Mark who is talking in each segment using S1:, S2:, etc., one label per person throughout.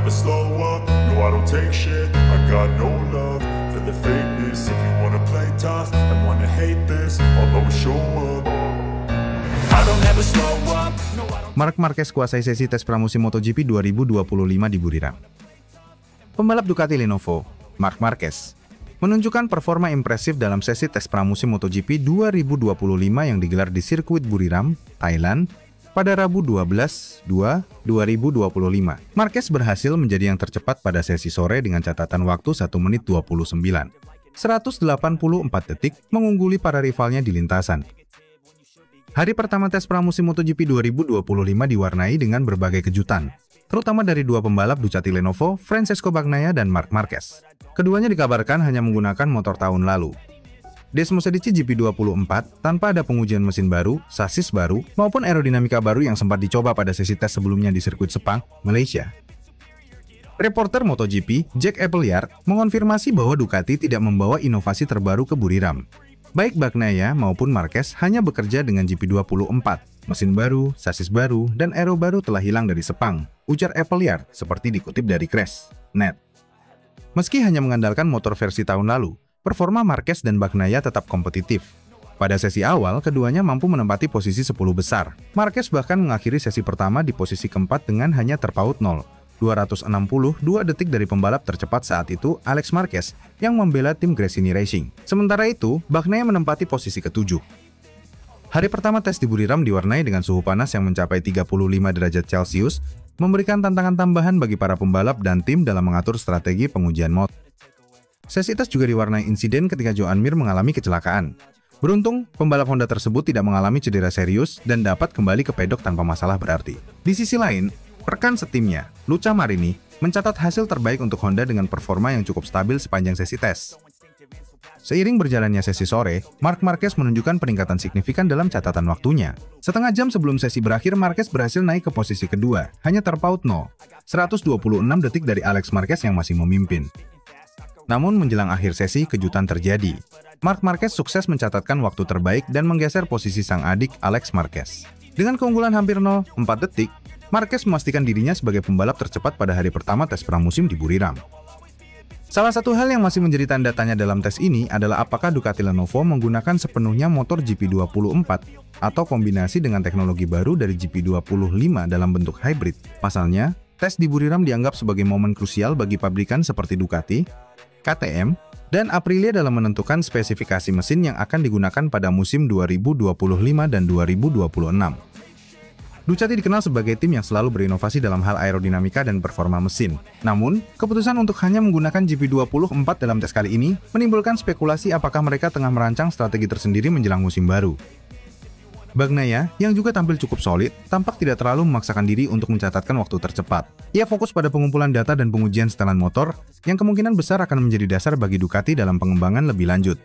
S1: never slow up, no I don't take shit. I got no love for the fakeness. If you wanna play tough and wanna hate this, I'll always show up. I don't ever slow up, no I don't.
S2: Marc Marquez kuasai sesi tes pramusim MotoGP 2025 di Buriram. Pembalap Ducati Lenovo, Marc Marquez, menunjukkan performa impresif dalam sesi tes pramusim MotoGP 2025 yang digelar di sirkuit Buriram, Thailand, pada Rabu 12/2/2025. Marquez berhasil menjadi yang tercepat pada sesi sore dengan catatan waktu 1 menit 29, 184 detik mengungguli para rivalnya di lintasan. Hari pertama tes pramusim MotoGP 2025 diwarnai dengan berbagai kejutan, terutama dari dua pembalap Ducati Lenovo, Francesco Bagnaia dan Marc Marquez. Keduanya dikabarkan hanya menggunakan motor tahun lalu. Desmos edisi GP24 tanpa ada pengujian mesin baru, sasis baru, maupun aerodinamika baru yang sempat dicoba pada sesi tes sebelumnya di sirkuit Sepang, Malaysia. Reporter MotoGP, Jack Appleyard, mengonfirmasi bahwa Ducati tidak membawa inovasi terbaru ke Buriram. Baik Bagnaia maupun Marquez hanya bekerja dengan GP24. Mesin baru, sasis baru, dan aero baru telah hilang dari Sepang, ujar Appleyard seperti dikutip dari Crash.net. Meski hanya mengandalkan motor versi tahun lalu, performa Marquez dan Bagnaia tetap kompetitif. Pada sesi awal, keduanya mampu menempati posisi 10 besar. Marquez bahkan mengakhiri sesi pertama di posisi keempat dengan hanya terpaut 0,262 detik dari pembalap tercepat saat itu, Alex Marquez, yang membela tim Gresini Racing. Sementara itu, Bagnaia menempati posisi ke-7. Hari pertama tes di Buriram diwarnai dengan suhu panas yang mencapai 35 derajat Celcius, memberikan tantangan tambahan bagi para pembalap dan tim dalam mengatur strategi pengujian motor. Sesi tes juga diwarnai insiden ketika Joan Mir mengalami kecelakaan. Beruntung, pembalap Honda tersebut tidak mengalami cedera serius dan dapat kembali ke pedok tanpa masalah berarti. Di sisi lain, rekan setimnya, Luca Marini, mencatat hasil terbaik untuk Honda dengan performa yang cukup stabil sepanjang sesi tes. Seiring berjalannya sesi sore, Marc Marquez menunjukkan peningkatan signifikan dalam catatan waktunya. Setengah jam sebelum sesi berakhir, Marquez berhasil naik ke posisi kedua, hanya terpaut 126 detik dari Alex Marquez yang masih memimpin. Namun menjelang akhir sesi, kejutan terjadi. Marc Marquez sukses mencatatkan waktu terbaik dan menggeser posisi sang adik Alex Marquez. Dengan keunggulan hampir 0,4 detik, Marquez memastikan dirinya sebagai pembalap tercepat pada hari pertama tes pramusim di Buriram. Salah satu hal yang masih menjadi tanda tanya dalam tes ini adalah apakah Ducati Lenovo menggunakan sepenuhnya motor GP24 atau kombinasi dengan teknologi baru dari GP25 dalam bentuk hybrid. Pasalnya, tes di Buriram dianggap sebagai momen krusial bagi pabrikan seperti Ducati, KTM, dan Aprilia dalam menentukan spesifikasi mesin yang akan digunakan pada musim 2025 dan 2026. Ducati dikenal sebagai tim yang selalu berinovasi dalam hal aerodinamika dan performa mesin. Namun, keputusan untuk hanya menggunakan GP24 dalam tes kali ini menimbulkan spekulasi apakah mereka tengah merancang strategi tersendiri menjelang musim baru. Bagnaia, yang juga tampil cukup solid, tampak tidak terlalu memaksakan diri untuk mencatatkan waktu tercepat. Ia fokus pada pengumpulan data dan pengujian setelan motor, yang kemungkinan besar akan menjadi dasar bagi Ducati dalam pengembangan lebih lanjut.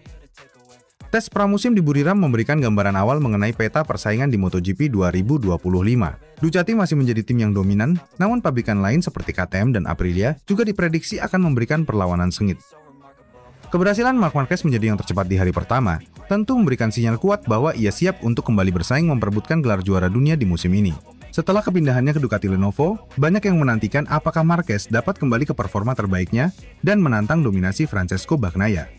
S2: Tes pramusim di Buriram memberikan gambaran awal mengenai peta persaingan di MotoGP 2025. Ducati masih menjadi tim yang dominan, namun pabrikan lain seperti KTM dan Aprilia juga diprediksi akan memberikan perlawanan sengit. Keberhasilan Marc Marquez menjadi yang tercepat di hari pertama tentu memberikan sinyal kuat bahwa ia siap untuk kembali bersaing memperebutkan gelar juara dunia di musim ini. Setelah kepindahannya ke Ducati Lenovo, banyak yang menantikan apakah Marquez dapat kembali ke performa terbaiknya dan menantang dominasi Francesco Bagnaia.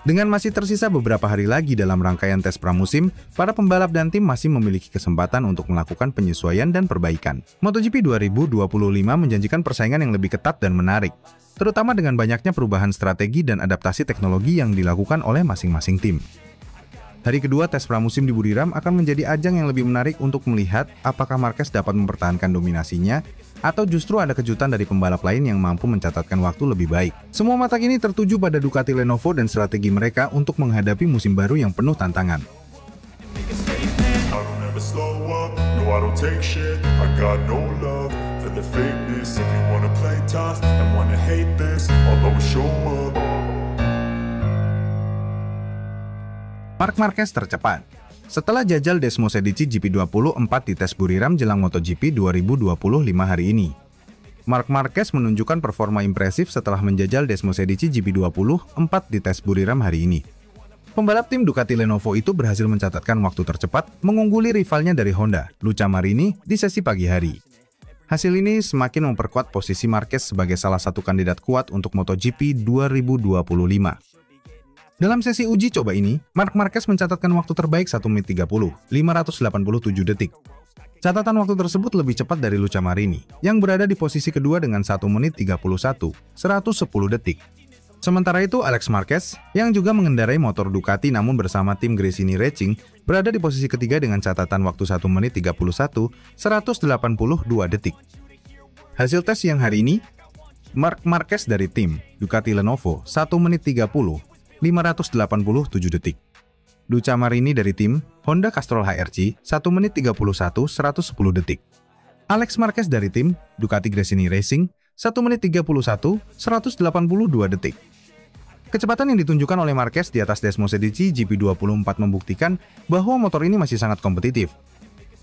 S2: Dengan masih tersisa beberapa hari lagi dalam rangkaian tes pramusim, para pembalap dan tim masih memiliki kesempatan untuk melakukan penyesuaian dan perbaikan. MotoGP 2025 menjanjikan persaingan yang lebih ketat dan menarik, terutama dengan banyaknya perubahan strategi dan adaptasi teknologi yang dilakukan oleh masing-masing tim. Hari kedua tes pramusim di Buriram akan menjadi ajang yang lebih menarik untuk melihat apakah Marquez dapat mempertahankan dominasinya atau justru ada kejutan dari pembalap lain yang mampu mencatatkan waktu lebih baik. Semua mata kini tertuju pada Ducati Lenovo dan strategi mereka untuk menghadapi musim baru yang penuh tantangan. Marc Marquez tercepat. Setelah jajal Desmos edisi GP24 di tes Buriram jelang MotoGP 2025 hari ini, Marc Marquez menunjukkan performa impresif setelah menjajal Desmos edisi GP24 di tes Buriram hari ini. Pembalap tim Ducati Lenovo itu berhasil mencatatkan waktu tercepat mengungguli rivalnya dari Honda, Luca Marini, di sesi pagi hari. Hasil ini semakin memperkuat posisi Marquez sebagai salah satu kandidat kuat untuk MotoGP 2025. Dalam sesi uji coba ini, Marc Marquez mencatatkan waktu terbaik 1 menit 30, 587 detik. Catatan waktu tersebut lebih cepat dari Luca Marini, yang berada di posisi kedua dengan 1 menit 31, 110 detik. Sementara itu, Alex Marquez, yang juga mengendarai motor Ducati namun bersama tim Gresini Racing, berada di posisi ketiga dengan catatan waktu 1 menit 31, 182 detik. Hasil tes siang hari ini, Marc Marquez dari tim Ducati Lenovo 1 menit 30, 587 detik. Luca Marini dari tim Honda Castrol HRC 1 menit 31, 110 detik. Alex Marquez dari tim Ducati Gresini Racing 1 menit 31, 182 detik. Kecepatan yang ditunjukkan oleh Marquez di atas Desmosed GP24 membuktikan bahwa motor ini masih sangat kompetitif.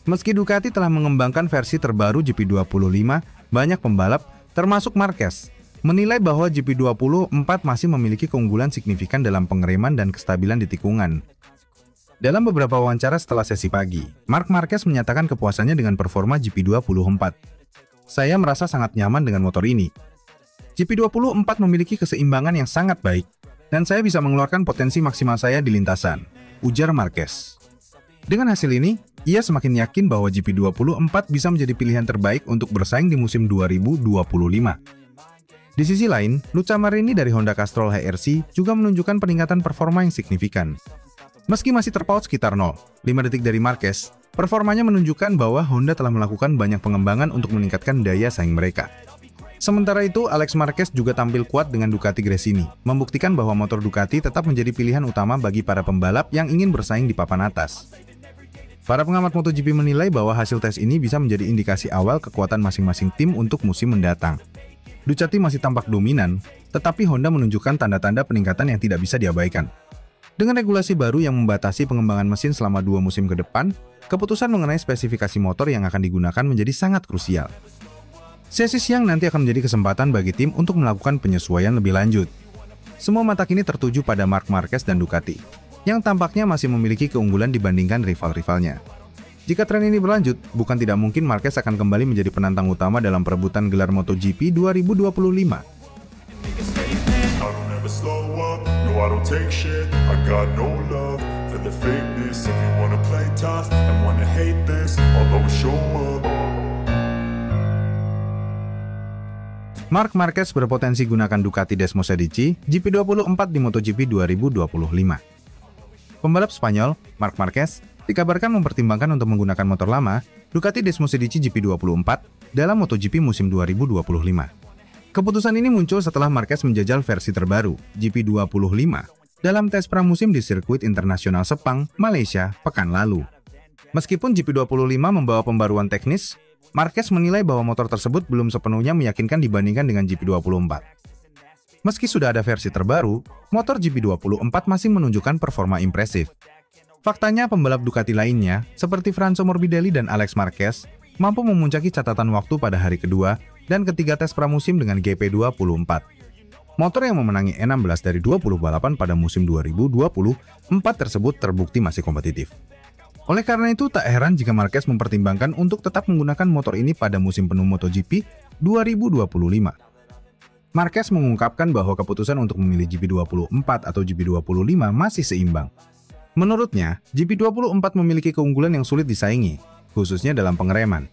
S2: Meski Ducati telah mengembangkan versi terbaru GP25, banyak pembalap, termasuk Marquez, menilai bahwa GP24 masih memiliki keunggulan signifikan dalam pengereman dan kestabilan di tikungan. Dalam beberapa wawancara setelah sesi pagi, Marc Marquez menyatakan kepuasannya dengan performa GP24. Saya merasa sangat nyaman dengan motor ini. GP24 memiliki keseimbangan yang sangat baik, dan saya bisa mengeluarkan potensi maksimal saya di lintasan, ujar Marquez. Dengan hasil ini, ia semakin yakin bahwa GP24 bisa menjadi pilihan terbaik untuk bersaing di musim 2025. Di sisi lain, Luca Marini dari Honda Castrol HRC juga menunjukkan peningkatan performa yang signifikan. Meski masih terpaut sekitar 0,5 detik dari Marquez, performanya menunjukkan bahwa Honda telah melakukan banyak pengembangan untuk meningkatkan daya saing mereka. Sementara itu, Alex Marquez juga tampil kuat dengan Ducati Gresini, membuktikan bahwa motor Ducati tetap menjadi pilihan utama bagi para pembalap yang ingin bersaing di papan atas. Para pengamat MotoGP menilai bahwa hasil tes ini bisa menjadi indikasi awal kekuatan masing-masing tim untuk musim mendatang. Ducati masih tampak dominan, tetapi Honda menunjukkan tanda-tanda peningkatan yang tidak bisa diabaikan. Dengan regulasi baru yang membatasi pengembangan mesin selama 2 musim ke depan, keputusan mengenai spesifikasi motor yang akan digunakan menjadi sangat krusial. Sesi siang nanti akan menjadi kesempatan bagi tim untuk melakukan penyesuaian lebih lanjut. Semua mata kini tertuju pada Marc Marquez dan Ducati, yang tampaknya masih memiliki keunggulan dibandingkan rival-rivalnya. Jika tren ini berlanjut, bukan tidak mungkin Marquez akan kembali menjadi penantang utama dalam perebutan gelar MotoGP 2025. Marc Marquez berpotensi gunakan Ducati Desmosed GP24 di MotoGP 2025. Pembalap Spanyol, Marc Marquez, dikabarkan mempertimbangkan untuk menggunakan motor lama Ducati Desmosed GP24 dalam MotoGP musim 2025. Keputusan ini muncul setelah Marquez menjajal versi terbaru, GP25, dalam tes pramusim di sirkuit internasional Sepang, Malaysia, pekan lalu. Meskipun GP25 membawa pembaruan teknis, Marquez menilai bahwa motor tersebut belum sepenuhnya meyakinkan dibandingkan dengan GP24. Meski sudah ada versi terbaru, motor GP24 masih menunjukkan performa impresif. Faktanya, pembalap Ducati lainnya, seperti Franco Morbidelli dan Alex Marquez, mampu memuncaki catatan waktu pada hari kedua dan ketiga tes pramusim dengan GP24. Motor yang memenangi 16 dari 20 balapan pada musim 2024 tersebut terbukti masih kompetitif. Oleh karena itu, tak heran jika Marquez mempertimbangkan untuk tetap menggunakan motor ini pada musim penuh MotoGP 2025. Marquez mengungkapkan bahwa keputusan untuk memilih GP24 atau GP25 masih seimbang. Menurutnya, GP24 memiliki keunggulan yang sulit disaingi, khususnya dalam pengereman.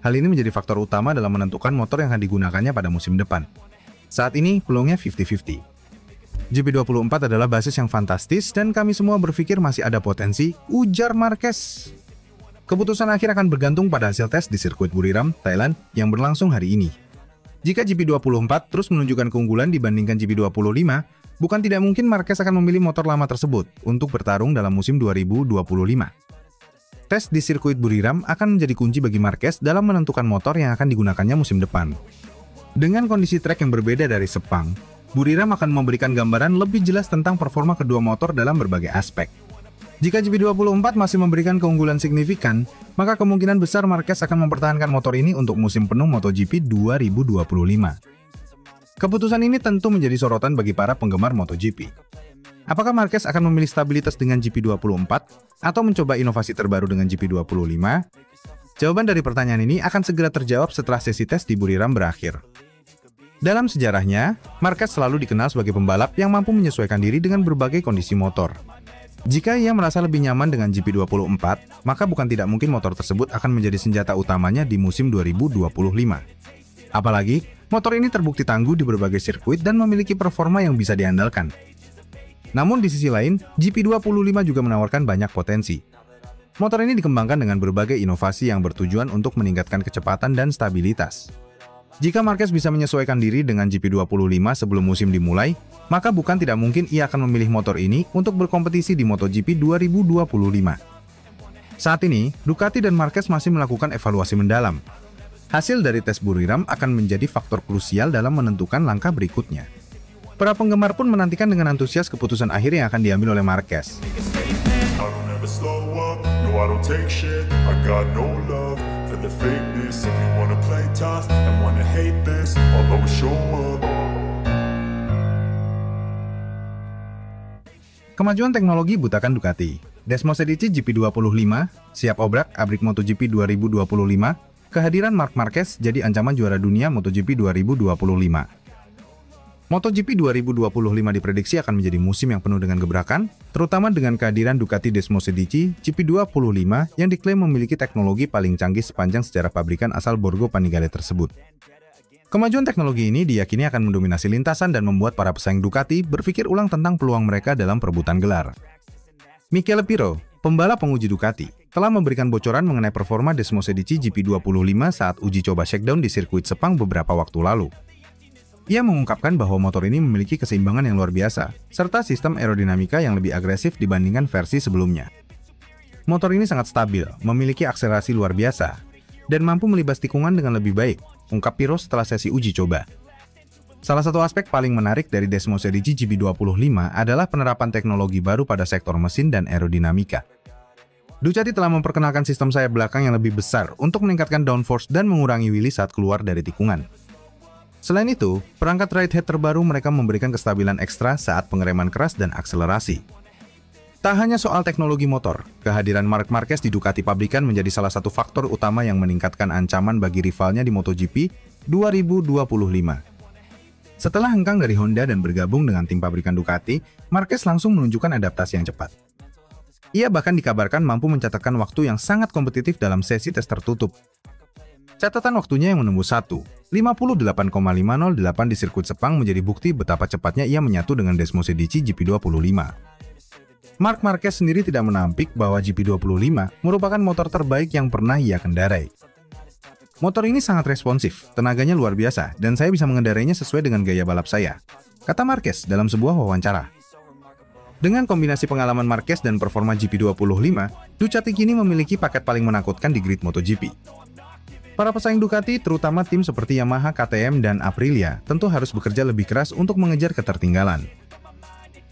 S2: Hal ini menjadi faktor utama dalam menentukan motor yang akan digunakannya pada musim depan. Saat ini, peluangnya 50-50. GP24 adalah basis yang fantastis dan kami semua berpikir masih ada potensi, ujar Marquez. Keputusan akhir akan bergantung pada hasil tes di sirkuit Buriram, Thailand yang berlangsung hari ini. Jika GP24 terus menunjukkan keunggulan dibandingkan GP25, bukan tidak mungkin Marquez akan memilih motor lama tersebut untuk bertarung dalam musim 2025. Tes di sirkuit Buriram akan menjadi kunci bagi Marquez dalam menentukan motor yang akan digunakannya musim depan. Dengan kondisi trek yang berbeda dari Sepang, Buriram akan memberikan gambaran lebih jelas tentang performa kedua motor dalam berbagai aspek. Jika GP24 masih memberikan keunggulan signifikan, maka kemungkinan besar Marquez akan mempertahankan motor ini untuk musim penuh MotoGP 2025. Keputusan ini tentu menjadi sorotan bagi para penggemar MotoGP. Apakah Marquez akan memilih stabilitas dengan GP24 atau mencoba inovasi terbaru dengan GP25? Jawaban dari pertanyaan ini akan segera terjawab setelah sesi tes di Buriram berakhir. Dalam sejarahnya, Marquez selalu dikenal sebagai pembalap yang mampu menyesuaikan diri dengan berbagai kondisi motor. Jika ia merasa lebih nyaman dengan GP24, maka bukan tidak mungkin motor tersebut akan menjadi senjata utamanya di musim 2025. Apalagi, motor ini terbukti tangguh di berbagai sirkuit dan memiliki performa yang bisa diandalkan. Namun di sisi lain, GP25 juga menawarkan banyak potensi. Motor ini dikembangkan dengan berbagai inovasi yang bertujuan untuk meningkatkan kecepatan dan stabilitas. Jika Marquez bisa menyesuaikan diri dengan GP25 sebelum musim dimulai, maka bukan tidak mungkin ia akan memilih motor ini untuk berkompetisi di MotoGP 2025. Saat ini, Ducati dan Marquez masih melakukan evaluasi mendalam. Hasil dari tes Buriram akan menjadi faktor krusial dalam menentukan langkah berikutnya. Para penggemar pun menantikan dengan antusias keputusan akhir yang akan diambil oleh Marquez. Kemajuan teknologi butakan Ducati. Desmosedici GP25, siap abrik MotoGP 2025, kehadiran Marc Marquez jadi ancaman juara dunia MotoGP 2025. MotoGP 2025 diprediksi akan menjadi musim yang penuh dengan gebrakan, terutama dengan kehadiran Ducati Desmosedici GP25 yang diklaim memiliki teknologi paling canggih sepanjang sejarah pabrikan asal Borgo Panigale tersebut. Kemajuan teknologi ini diyakini akan mendominasi lintasan dan membuat para pesaing Ducati berpikir ulang tentang peluang mereka dalam perebutan gelar. Michele Pirro, pembalap penguji Ducati, telah memberikan bocoran mengenai performa Desmosedici GP25 saat uji coba shakedown di sirkuit Sepang beberapa waktu lalu. Ia mengungkapkan bahwa motor ini memiliki keseimbangan yang luar biasa, serta sistem aerodinamika yang lebih agresif dibandingkan versi sebelumnya. Motor ini sangat stabil, memiliki akselerasi luar biasa, dan mampu melibas tikungan dengan lebih baik, ungkap Pirro setelah sesi uji coba. Salah satu aspek paling menarik dari Desmosedici GP25 adalah penerapan teknologi baru pada sektor mesin dan aerodinamika. Ducati telah memperkenalkan sistem sayap belakang yang lebih besar untuk meningkatkan downforce dan mengurangi wheelie saat keluar dari tikungan. Selain itu, perangkat ride head terbaru mereka memberikan kestabilan ekstra saat pengereman keras dan akselerasi. Tak hanya soal teknologi motor, kehadiran Marc Marquez di Ducati pabrikan menjadi salah satu faktor utama yang meningkatkan ancaman bagi rivalnya di MotoGP 2025. Setelah hengkang dari Honda dan bergabung dengan tim pabrikan Ducati, Marquez langsung menunjukkan adaptasi yang cepat. Ia bahkan dikabarkan mampu mencatatkan waktu yang sangat kompetitif dalam sesi tes tertutup. Catatan waktunya yang menembus 58,508 di sirkuit Sepang menjadi bukti betapa cepatnya ia menyatu dengan Desmosedici GP25. Marc Marquez sendiri tidak menampik bahwa GP25 merupakan motor terbaik yang pernah ia kendarai. Motor ini sangat responsif, tenaganya luar biasa, dan saya bisa mengendarainya sesuai dengan gaya balap saya, kata Marquez dalam sebuah wawancara. Dengan kombinasi pengalaman Marquez dan performa GP25, Ducati kini memiliki paket paling menakutkan di grid MotoGP. Para pesaing Ducati, terutama tim seperti Yamaha, KTM, dan Aprilia, tentu harus bekerja lebih keras untuk mengejar ketertinggalan.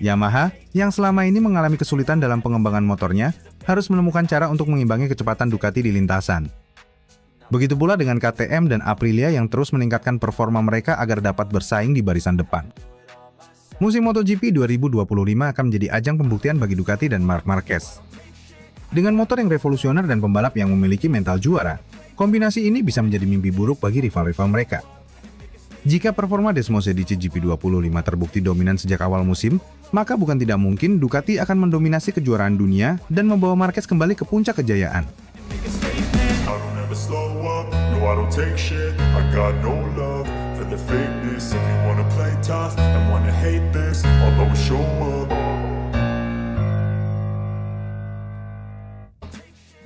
S2: Yamaha, yang selama ini mengalami kesulitan dalam pengembangan motornya, harus menemukan cara untuk mengimbangi kecepatan Ducati di lintasan. Begitu pula dengan KTM dan Aprilia yang terus meningkatkan performa mereka agar dapat bersaing di barisan depan. Musim MotoGP 2025 akan menjadi ajang pembuktian bagi Ducati dan Marc Marquez. Dengan motor yang revolusioner dan pembalap yang memiliki mental juara, kombinasi ini bisa menjadi mimpi buruk bagi rival-rival mereka. Jika performa Desmosedici GP25 terbukti dominan sejak awal musim, maka bukan tidak mungkin Ducati akan mendominasi kejuaraan dunia dan membawa Marquez kembali ke puncak kejayaan.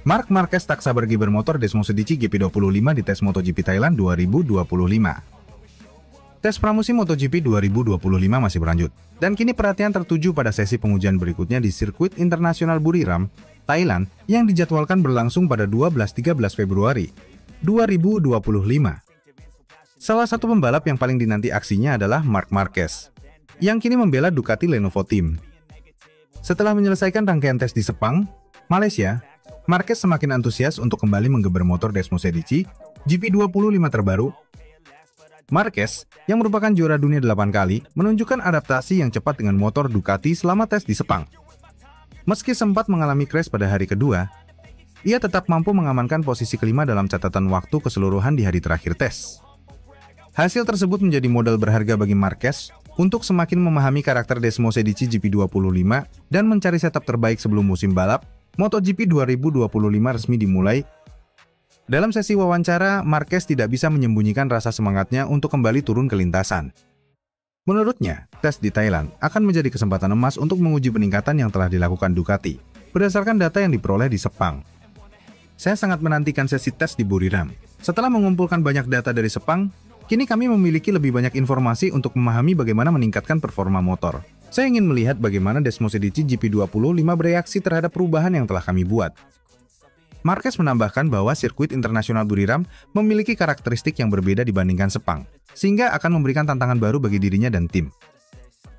S2: Marc Marquez tak sabar gibar motor Desmosedici GP25 di tes MotoGP Thailand 2025. Tes pramusim MotoGP 2025 masih berlanjut, dan kini perhatian tertuju pada sesi pengujian berikutnya di sirkuit internasional Buriram, Thailand, yang dijadwalkan berlangsung pada 12-13 Februari 2025. Salah satu pembalap yang paling dinanti aksinya adalah Marc Marquez, yang kini membela Ducati Lenovo Team. Setelah menyelesaikan rangkaian tes di Sepang, Malaysia, Marquez semakin antusias untuk kembali menggeber motor Desmosedici GP25 terbaru. Marquez, yang merupakan juara dunia 8 kali, menunjukkan adaptasi yang cepat dengan motor Ducati selama tes di Sepang. Meski sempat mengalami crash pada hari kedua, ia tetap mampu mengamankan posisi kelima dalam catatan waktu keseluruhan di hari terakhir tes. Hasil tersebut menjadi modal berharga bagi Marquez untuk semakin memahami karakter Desmosedici GP25 dan mencari setup terbaik sebelum musim balap MotoGP 2025 resmi dimulai. Dalam sesi wawancara, Marquez tidak bisa menyembunyikan rasa semangatnya untuk kembali turun ke lintasan. Menurutnya, tes di Thailand akan menjadi kesempatan emas untuk menguji peningkatan yang telah dilakukan Ducati berdasarkan data yang diperoleh di Sepang. Saya sangat menantikan sesi tes di Buriram. Setelah mengumpulkan banyak data dari Sepang, kini kami memiliki lebih banyak informasi untuk memahami bagaimana meningkatkan performa motor. Saya ingin melihat bagaimana Desmosedici GP25 bereaksi terhadap perubahan yang telah kami buat. Marquez menambahkan bahwa sirkuit internasional Buriram memiliki karakteristik yang berbeda dibandingkan Sepang, sehingga akan memberikan tantangan baru bagi dirinya dan tim.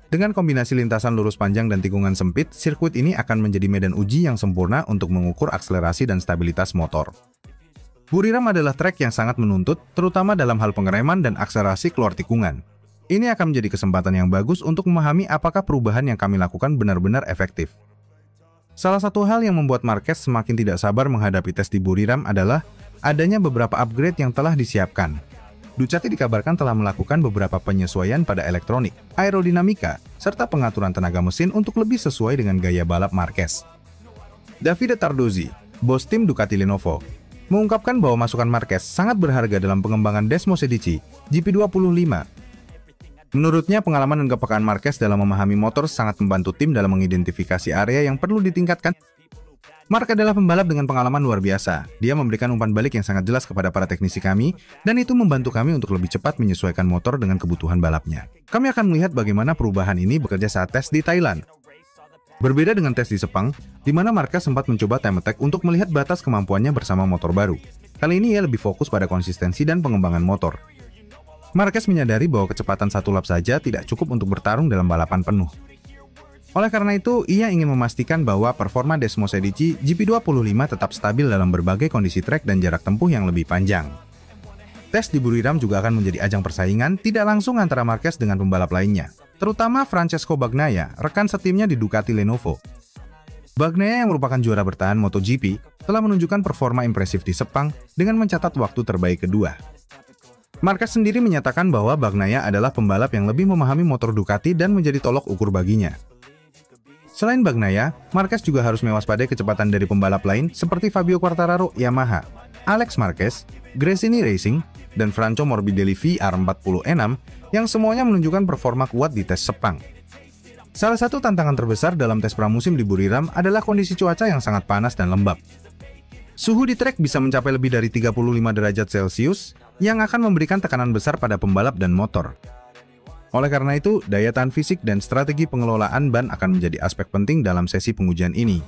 S2: Dengan kombinasi lintasan lurus panjang dan tikungan sempit, sirkuit ini akan menjadi medan uji yang sempurna untuk mengukur akselerasi dan stabilitas motor. Buriram adalah trek yang sangat menuntut, terutama dalam hal pengereman dan akselerasi keluar tikungan. Ini akan menjadi kesempatan yang bagus untuk memahami apakah perubahan yang kami lakukan benar-benar efektif. Salah satu hal yang membuat Marquez semakin tidak sabar menghadapi tes di Buriram adalah adanya beberapa upgrade yang telah disiapkan. Ducati dikabarkan telah melakukan beberapa penyesuaian pada elektronik, aerodinamika, serta pengaturan tenaga mesin untuk lebih sesuai dengan gaya balap Marquez. Davide Tardozzi, bos tim Ducati Lenovo, mengungkapkan bahwa masukan Marquez sangat berharga dalam pengembangan Desmosedici GP25. Menurutnya, pengalaman dan kepekaan Marquez dalam memahami motor sangat membantu tim dalam mengidentifikasi area yang perlu ditingkatkan. Mark adalah pembalap dengan pengalaman luar biasa. Dia memberikan umpan balik yang sangat jelas kepada para teknisi kami, dan itu membantu kami untuk lebih cepat menyesuaikan motor dengan kebutuhan balapnya. Kami akan melihat bagaimana perubahan ini bekerja saat tes di Thailand. Berbeda dengan tes di Sepang, di mana Marquez sempat mencoba time attack untuk melihat batas kemampuannya bersama motor baru. Kali ini ia lebih fokus pada konsistensi dan pengembangan motor. Marquez menyadari bahwa kecepatan satu lap saja tidak cukup untuk bertarung dalam balapan penuh. Oleh karena itu, ia ingin memastikan bahwa performa Desmosedici GP25 tetap stabil dalam berbagai kondisi trek dan jarak tempuh yang lebih panjang. Tes di Buriram juga akan menjadi ajang persaingan tidak langsung antara Marquez dengan pembalap lainnya, terutama Francesco Bagnaia, rekan setimnya di Ducati Lenovo. Bagnaia yang merupakan juara bertahan MotoGP telah menunjukkan performa impresif di Sepang dengan mencatat waktu terbaik kedua. Marquez sendiri menyatakan bahwa Bagnaia adalah pembalap yang lebih memahami motor Ducati dan menjadi tolok ukur baginya. Selain Bagnaia, Marquez juga harus mewaspadai kecepatan dari pembalap lain seperti Fabio Quartararo Yamaha, Alex Marquez, Gresini Racing, dan Franco Morbidelli VR46 yang semuanya menunjukkan performa kuat di tes Sepang. Salah satu tantangan terbesar dalam tes pramusim di Buriram adalah kondisi cuaca yang sangat panas dan lembab. Suhu di trek bisa mencapai lebih dari 35 derajat Celcius yang akan memberikan tekanan besar pada pembalap dan motor. Oleh karena itu, daya tahan fisik dan strategi pengelolaan ban akan menjadi aspek penting dalam sesi pengujian ini.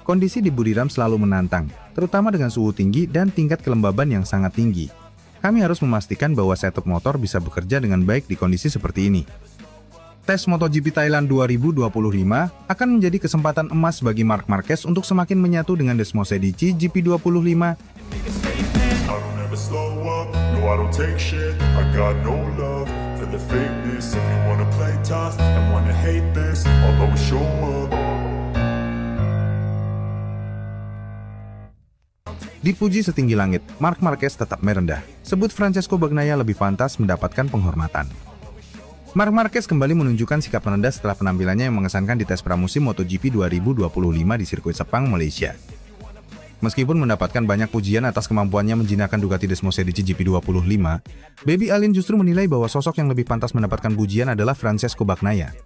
S2: Kondisi di Buriram selalu menantang, terutama dengan suhu tinggi dan tingkat kelembaban yang sangat tinggi. Kami harus memastikan bahwa setup motor bisa bekerja dengan baik di kondisi seperti ini. Tes MotoGP Thailand 2025 akan menjadi kesempatan emas bagi Marc Marquez untuk semakin menyatu dengan Desmosedici GP25. Dipuji setinggi langit, Marc Marquez tetap merendah. Sebut Francesco Bagnaia lebih pantas mendapatkan penghormatan. Marc Marquez kembali menunjukkan sikap merendah setelah penampilannya yang mengesankan di tes pramusim MotoGP 2025 di sirkuit Sepang, Malaysia. Meskipun mendapatkan banyak pujian atas kemampuannya menjinakkan Ducati Desmosedici GP25, Baby Alin justru menilai bahwa sosok yang lebih pantas mendapatkan pujian adalah Francesco Bagnaia.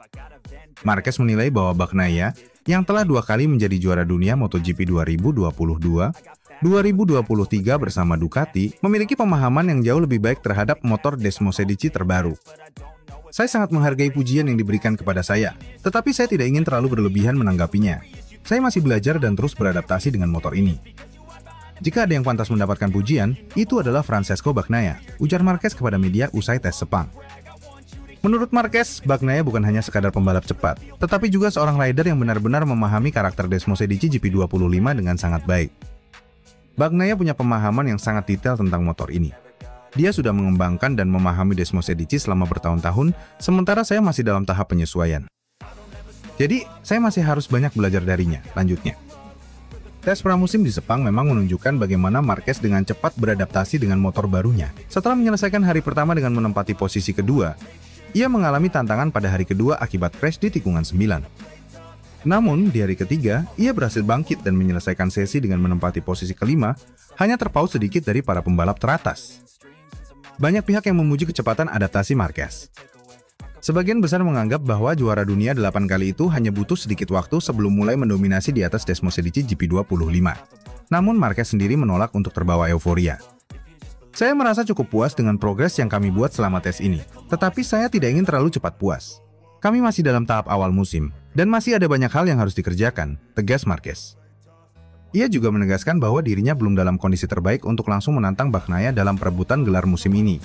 S2: Marquez menilai bahwa Bagnaia, yang telah 2 kali menjadi juara dunia MotoGP 2022, 2023 bersama Ducati, memiliki pemahaman yang jauh lebih baik terhadap motor Desmosedici terbaru. Saya sangat menghargai pujian yang diberikan kepada saya, tetapi saya tidak ingin terlalu berlebihan menanggapinya. Saya masih belajar dan terus beradaptasi dengan motor ini. Jika ada yang pantas mendapatkan pujian, itu adalah Francesco Bagnaia, ujar Marquez kepada media usai tes Sepang. Menurut Marquez, Bagnaia bukan hanya sekadar pembalap cepat, tetapi juga seorang rider yang benar-benar memahami karakter Desmosedici GP25 dengan sangat baik. Bagnaia punya pemahaman yang sangat detail tentang motor ini. Dia sudah mengembangkan dan memahami Desmosedici selama bertahun-tahun, sementara saya masih dalam tahap penyesuaian. Jadi, saya masih harus banyak belajar darinya, lanjutnya. Tes pramusim di Sepang memang menunjukkan bagaimana Marquez dengan cepat beradaptasi dengan motor barunya. Setelah menyelesaikan hari pertama dengan menempati posisi kedua, ia mengalami tantangan pada hari kedua akibat crash di tikungan 9. Namun, di hari ketiga, ia berhasil bangkit dan menyelesaikan sesi dengan menempati posisi kelima, hanya terpaut sedikit dari para pembalap teratas. Banyak pihak yang memuji kecepatan adaptasi Marquez. Sebagian besar menganggap bahwa juara dunia 8 kali itu hanya butuh sedikit waktu sebelum mulai mendominasi di atas Desmosedici GP25. Namun Marquez sendiri menolak untuk terbawa euforia. Saya merasa cukup puas dengan progres yang kami buat selama tes ini, tetapi saya tidak ingin terlalu cepat puas. Kami masih dalam tahap awal musim, dan masih ada banyak hal yang harus dikerjakan, tegas Marquez. Ia juga menegaskan bahwa dirinya belum dalam kondisi terbaik untuk langsung menantang Bagnaia dalam perebutan gelar musim ini.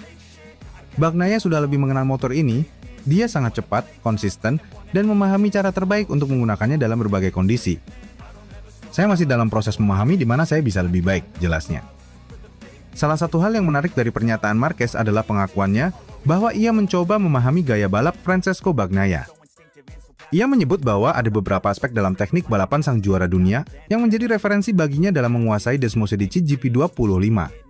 S2: Bagnaia sudah lebih mengenal motor ini. Dia sangat cepat, konsisten, dan memahami cara terbaik untuk menggunakannya dalam berbagai kondisi. Saya masih dalam proses memahami di mana saya bisa lebih baik, jelasnya. Salah satu hal yang menarik dari pernyataan Marquez adalah pengakuannya bahwa ia mencoba memahami gaya balap Francesco Bagnaia. Ia menyebut bahwa ada beberapa aspek dalam teknik balapan sang juara dunia yang menjadi referensi baginya dalam menguasai Desmosedici GP25.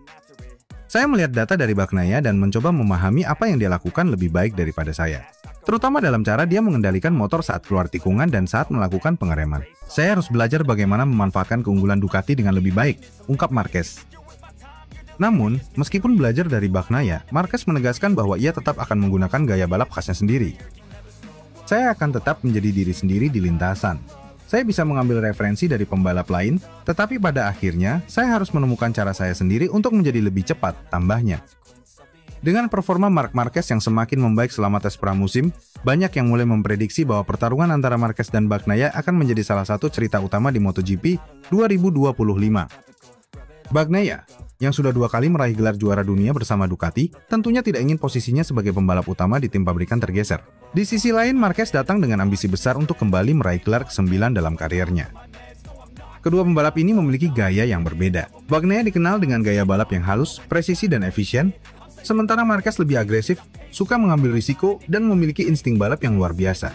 S2: Saya melihat data dari Bagnaia dan mencoba memahami apa yang dia lakukan lebih baik daripada saya. Terutama dalam cara dia mengendalikan motor saat keluar tikungan dan saat melakukan pengereman. Saya harus belajar bagaimana memanfaatkan keunggulan Ducati dengan lebih baik, ungkap Marquez. Namun, meskipun belajar dari Bagnaia, Marquez menegaskan bahwa ia tetap akan menggunakan gaya balap khasnya sendiri. Saya akan tetap menjadi diri sendiri di lintasan. Saya bisa mengambil referensi dari pembalap lain, tetapi pada akhirnya saya harus menemukan cara saya sendiri untuk menjadi lebih cepat, tambahnya. Dengan performa Marc Marquez yang semakin membaik selama tes pramusim, banyak yang mulai memprediksi bahwa pertarungan antara Marquez dan Bagnaia akan menjadi salah satu cerita utama di MotoGP 2025. Bagnaia, yang sudah 2 kali meraih gelar juara dunia bersama Ducati, tentunya tidak ingin posisinya sebagai pembalap utama di tim pabrikan tergeser. Di sisi lain, Marquez datang dengan ambisi besar untuk kembali meraih gelar ke-9 dalam karirnya. Kedua pembalap ini memiliki gaya yang berbeda. Bagnaia dikenal dengan gaya balap yang halus, presisi dan efisien, sementara Marquez lebih agresif, suka mengambil risiko, dan memiliki insting balap yang luar biasa.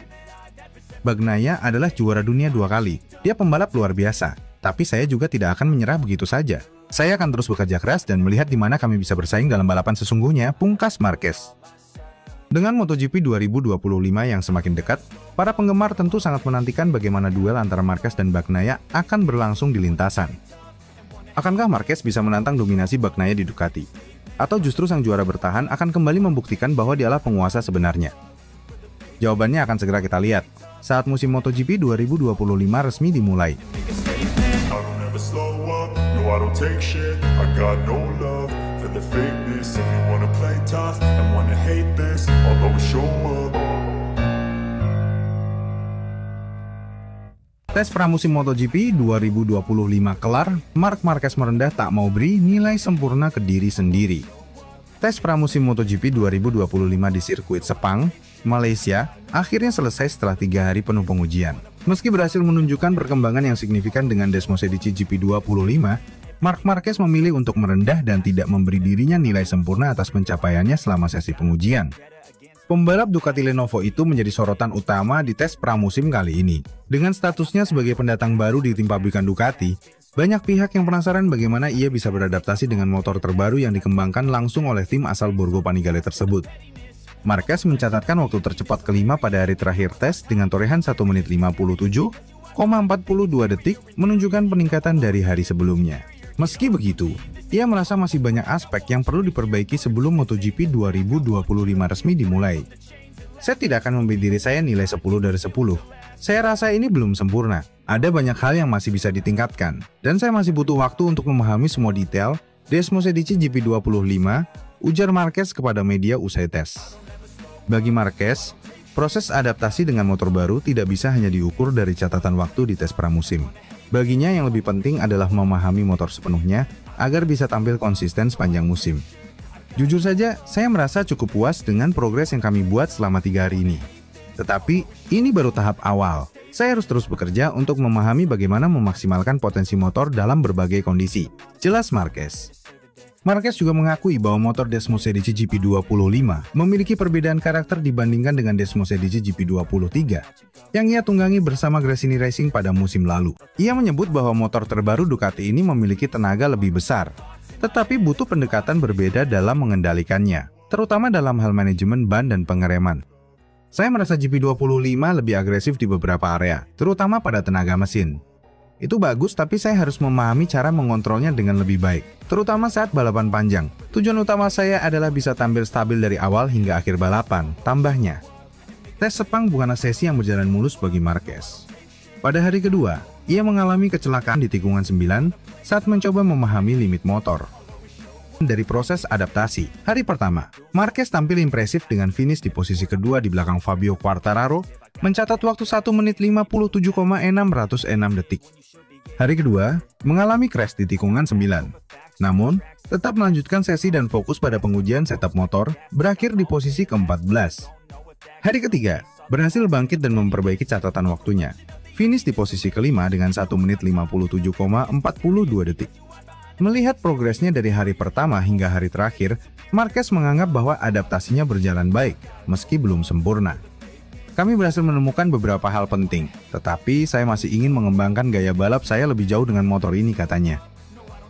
S2: Bagnaia adalah juara dunia 2 kali. Dia pembalap luar biasa, tapi saya juga tidak akan menyerah begitu saja. Saya akan terus bekerja keras dan melihat di mana kami bisa bersaing dalam balapan sesungguhnya, pungkas Marquez. Dengan MotoGP 2025 yang semakin dekat, para penggemar tentu sangat menantikan bagaimana duel antara Marquez dan Bagnaia akan berlangsung di lintasan. Akankah Marquez bisa menantang dominasi Bagnaia di Ducati? Atau justru sang juara bertahan akan kembali membuktikan bahwa dialah penguasa sebenarnya? Jawabannya akan segera kita lihat saat musim MotoGP 2025 resmi dimulai.
S1: I don't take shit, I got no love for the fakeness. If you wanna play tough and wanna hate this, I'll always show up.
S2: Tes pramusim MotoGP 2025 kelar, Marc Marquez merendah tak mau beri nilai sempurna ke diri sendiri. Tes pramusim MotoGP 2025 di sirkuit Sepang, Malaysia, akhirnya selesai setelah 3 hari penuh pengujian. Meski berhasil menunjukkan perkembangan yang signifikan dengan Desmosedici GP25, Marc Marquez memilih untuk merendah dan tidak memberi dirinya nilai sempurna atas pencapaiannya selama sesi pengujian. Pembalap Ducati Lenovo itu menjadi sorotan utama di tes pramusim kali ini. Dengan statusnya sebagai pendatang baru di tim pabrikan Ducati, banyak pihak yang penasaran bagaimana ia bisa beradaptasi dengan motor terbaru yang dikembangkan langsung oleh tim asal Borgo Panigale tersebut. Marquez mencatatkan waktu tercepat kelima pada hari terakhir tes dengan torehan 1 menit 57,42 detik, menunjukkan peningkatan dari hari sebelumnya. Meski begitu, ia merasa masih banyak aspek yang perlu diperbaiki sebelum MotoGP 2025 resmi dimulai. Saya tidak akan memberi diri saya nilai 10 dari 10. Saya rasa ini belum sempurna. Ada banyak hal yang masih bisa ditingkatkan, dan saya masih butuh waktu untuk memahami semua detail Desmosedici GP25, ujar Marquez kepada media usai tes. Bagi Marquez, proses adaptasi dengan motor baru tidak bisa hanya diukur dari catatan waktu di tes pramusim. Baginya yang lebih penting adalah memahami motor sepenuhnya agar bisa tampil konsisten sepanjang musim. Jujur saja, saya merasa cukup puas dengan progres yang kami buat selama 3 hari ini. Tetapi, ini baru tahap awal. Saya harus terus bekerja untuk memahami bagaimana memaksimalkan potensi motor dalam berbagai kondisi, jelas Marquez. Marquez juga mengakui bahwa motor Desmos Edici GP25 memiliki perbedaan karakter dibandingkan dengan Desmos Edici GP23 yang ia tunggangi bersama Gresini Racing pada musim lalu. Ia menyebut bahwa motor terbaru Ducati ini memiliki tenaga lebih besar, tetapi butuh pendekatan berbeda dalam mengendalikannya, terutama dalam hal manajemen ban dan pengereman. Saya merasa GP25 lebih agresif di beberapa area, terutama pada tenaga mesin. Itu bagus, tapi saya harus memahami cara mengontrolnya dengan lebih baik, terutama saat balapan panjang. Tujuan utama saya adalah bisa tampil stabil dari awal hingga akhir balapan, tambahnya. Tes Sepang bukanlah sesi yang berjalan mulus bagi Marquez. Pada hari kedua, ia mengalami kecelakaan di tikungan 9 saat mencoba memahami limit motor. Dari proses adaptasi, hari pertama, Marquez tampil impresif dengan finish di posisi kedua di belakang Fabio Quartararo, mencatat waktu 1 menit 57,606 detik. Hari kedua, mengalami crash di tikungan 9. Namun, tetap melanjutkan sesi dan fokus pada pengujian setup motor, berakhir di posisi ke-14. Hari ketiga, berhasil bangkit dan memperbaiki catatan waktunya. Finish di posisi kelima dengan 1 menit 57,42 detik. Melihat progresnya dari hari pertama hingga hari terakhir, Marquez menganggap bahwa adaptasinya berjalan baik, meski belum sempurna. Kami berhasil menemukan beberapa hal penting, tetapi saya masih ingin mengembangkan gaya balap saya lebih jauh dengan motor ini, katanya.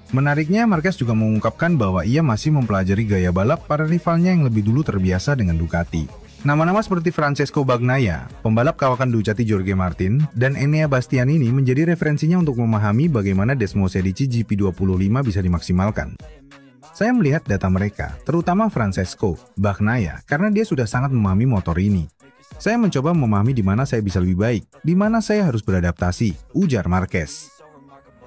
S2: Menariknya, Marquez juga mengungkapkan bahwa ia masih mempelajari gaya balap para rivalnya yang lebih dulu terbiasa dengan Ducati. Nama-nama seperti Francesco Bagnaia, pembalap kawakan Ducati Jorge Martin, dan Enea Bastianini menjadi referensinya untuk memahami bagaimana Desmos Edici GP25 bisa dimaksimalkan. Saya melihat data mereka, terutama Francesco Bagnaia, karena dia sudah sangat memahami motor ini. Saya mencoba memahami di mana saya bisa lebih baik, di mana saya harus beradaptasi, ujar Marquez.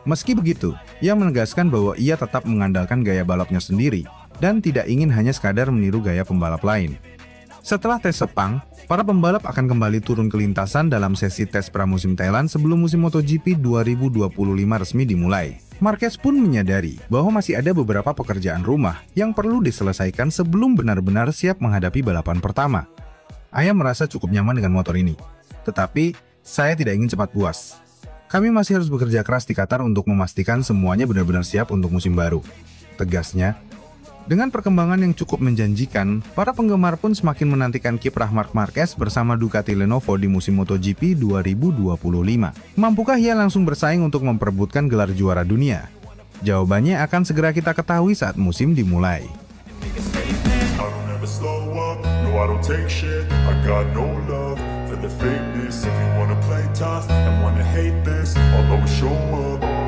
S2: Meski begitu, ia menegaskan bahwa ia tetap mengandalkan gaya balapnya sendiri dan tidak ingin hanya sekadar meniru gaya pembalap lain. Setelah tes Sepang, para pembalap akan kembali turun ke lintasan dalam sesi tes pramusim Thailand sebelum musim MotoGP 2025 resmi dimulai. Marquez pun menyadari bahwa masih ada beberapa pekerjaan rumah yang perlu diselesaikan sebelum benar-benar siap menghadapi balapan pertama. Saya merasa cukup nyaman dengan motor ini, tetapi saya tidak ingin cepat puas. Kami masih harus bekerja keras di Qatar untuk memastikan semuanya benar-benar siap untuk musim baru, tegasnya. Dengan perkembangan yang cukup menjanjikan, para penggemar pun semakin menantikan kiprah Marc Marquez bersama Ducati Lenovo di musim MotoGP 2025. Mampukah ia langsung bersaing untuk memperebutkan gelar juara dunia? Jawabannya akan segera kita ketahui saat musim dimulai.
S1: I don't take shit, I got no love for the fakeness. If you wanna play tough and wanna hate this, I'll always show up.